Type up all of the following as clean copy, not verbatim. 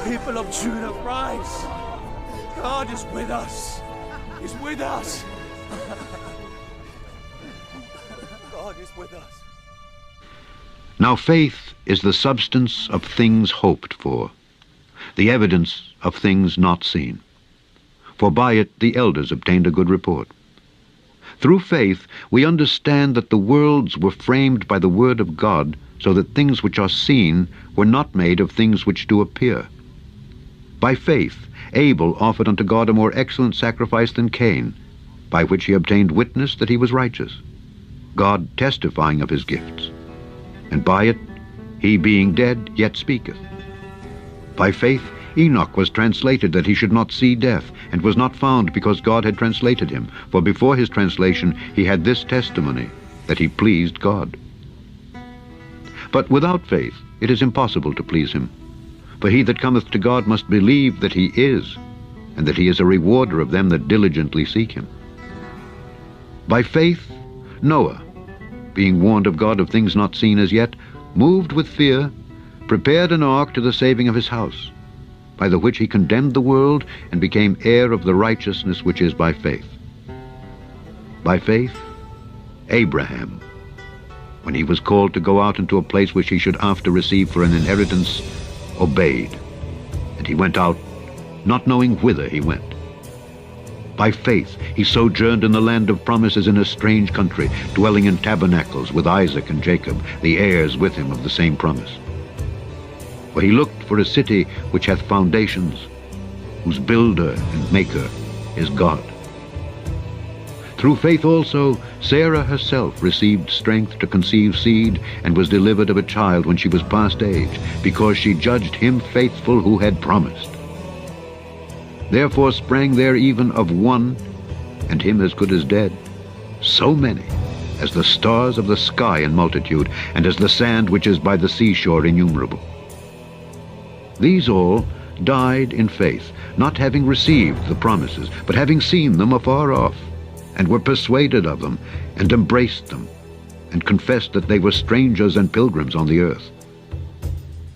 people of Judah, rise! God is with us! He's with us! God is with us. Now faith is the substance of things hoped for, the evidence of things not seen. For by it the elders obtained a good report. Through faith we understand that the worlds were framed by the word of God, so that things which are seen were not made of things which do appear. By faith Abel offered unto God a more excellent sacrifice than Cain, by which he obtained witness that he was righteous, God testifying of his gifts. And by it he, being dead, yet speaketh. By faith Enoch was translated that he should not see death, and was not found because God had translated him. For before his translation he had this testimony, that he pleased God. But without faith it is impossible to please him. For he that cometh to God must believe that he is, and that he is a rewarder of them that diligently seek him. By faith Noah, being warned of God of things not seen as yet, moved with fear, prepared an ark to the saving of his house, by the which he condemned the world, and became heir of the righteousness which is by faith. By faith Abraham, when he was called to go out into a place which he should after receive for an inheritance, obeyed, and he went out, not knowing whither he went. By faith he sojourned in the land of promises in a strange country, dwelling in tabernacles with Isaac and Jacob, the heirs with him of the same promise. For he looked for a city which hath foundations, whose builder and maker is God. Through faith also Sarah herself received strength to conceive seed, and was delivered of a child when she was past age, because she judged him faithful who had promised. Therefore sprang there even of one, and him as good as dead, so many as the stars of the sky in multitude, and as the sand which is by the seashore innumerable. These all died in faith, not having received the promises, but having seen them afar off, and were persuaded of them, and embraced them, and confessed that they were strangers and pilgrims on the earth.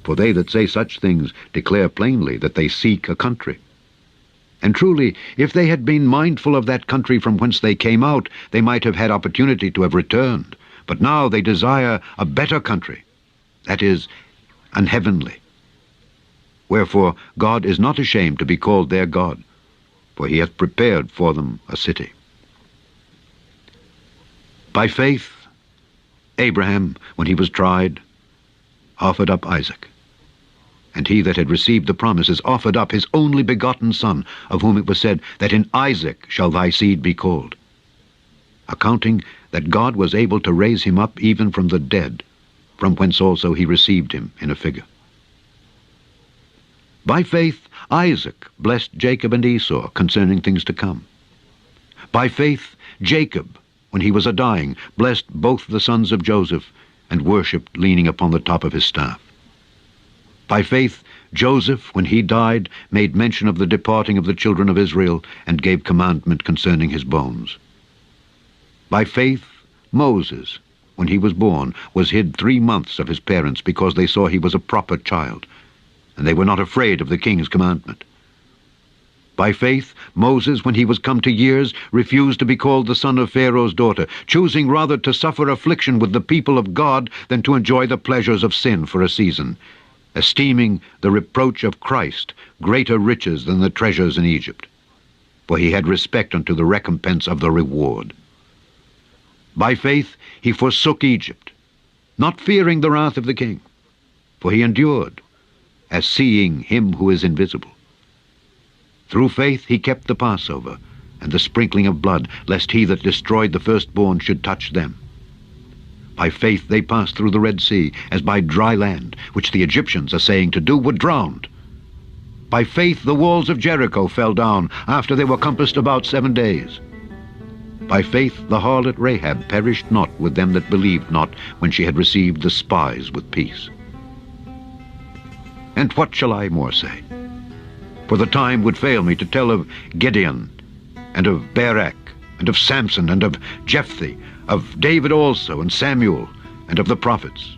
For they that say such things declare plainly that they seek a country. And truly, if they had been mindful of that country from whence they came out, they might have had opportunity to have returned. But now they desire a better country, that is, an heavenly. Wherefore God is not ashamed to be called their God, for he hath prepared for them a city. By faith Abraham, when he was tried, offered up Isaac. And he that had received the promises offered up his only begotten son, of whom it was said, that in Isaac shall thy seed be called, accounting that God was able to raise him up even from the dead, from whence also he received him in a figure. By faith Isaac blessed Jacob and Esau concerning things to come. By faith Jacob, when he was a-dying, blessed both the sons of Joseph, and worshipped leaning upon the top of his staff. By faith Joseph, when he died, made mention of the departing of the children of Israel, and gave commandment concerning his bones. By faith Moses, when he was born, was hid 3 months of his parents, because they saw he was a proper child, and they were not afraid of the king's commandment. By faith Moses, when he was come to years, refused to be called the son of Pharaoh's daughter, choosing rather to suffer affliction with the people of God than to enjoy the pleasures of sin for a season, esteeming the reproach of Christ greater riches than the treasures in Egypt, for he had respect unto the recompense of the reward. By faith he forsook Egypt, not fearing the wrath of the king, for he endured, as seeing him who is invisible. Through faith he kept the Passover, and the sprinkling of blood, lest he that destroyed the firstborn should touch them. By faith they passed through the Red Sea, as by dry land, which the Egyptians, assaying to do, were drowned. By faith the walls of Jericho fell down, after they were compassed about 7 days. By faith the harlot Rahab perished not with them that believed not, when she had received the spies with peace. And what shall I more say? For the time would fail me to tell of Gideon, and of Barak, and of Samson, and of Jephthah, of David also, and Samuel, and of the prophets,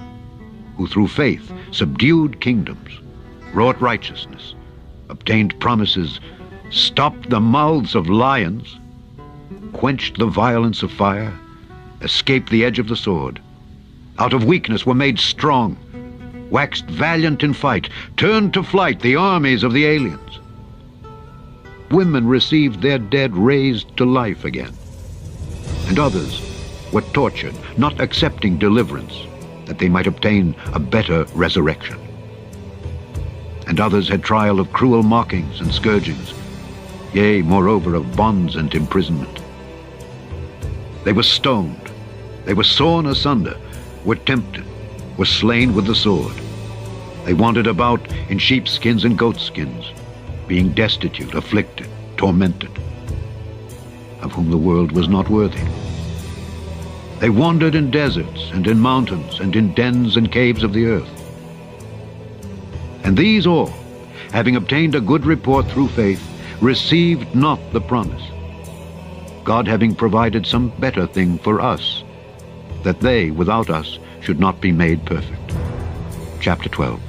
who through faith subdued kingdoms, wrought righteousness, obtained promises, stopped the mouths of lions, quenched the violence of fire, escaped the edge of the sword, out of weakness were made strong, waxed valiant in fight, turned to flight the armies of the aliens. Women received their dead raised to life again, and others were tortured, not accepting deliverance, that they might obtain a better resurrection. And others had trial of cruel mockings and scourgings, yea, moreover, of bonds and imprisonment. They were stoned, they were sawn asunder, were tempted, were slain with the sword. They wandered about in sheepskins and goatskins, being destitute, afflicted, tormented, of whom the world was not worthy. They wandered in deserts and in mountains and in dens and caves of the earth. And these all, having obtained a good report through faith, received not the promise, God having provided some better thing for us, that they, without us, should not be made perfect. Chapter 12.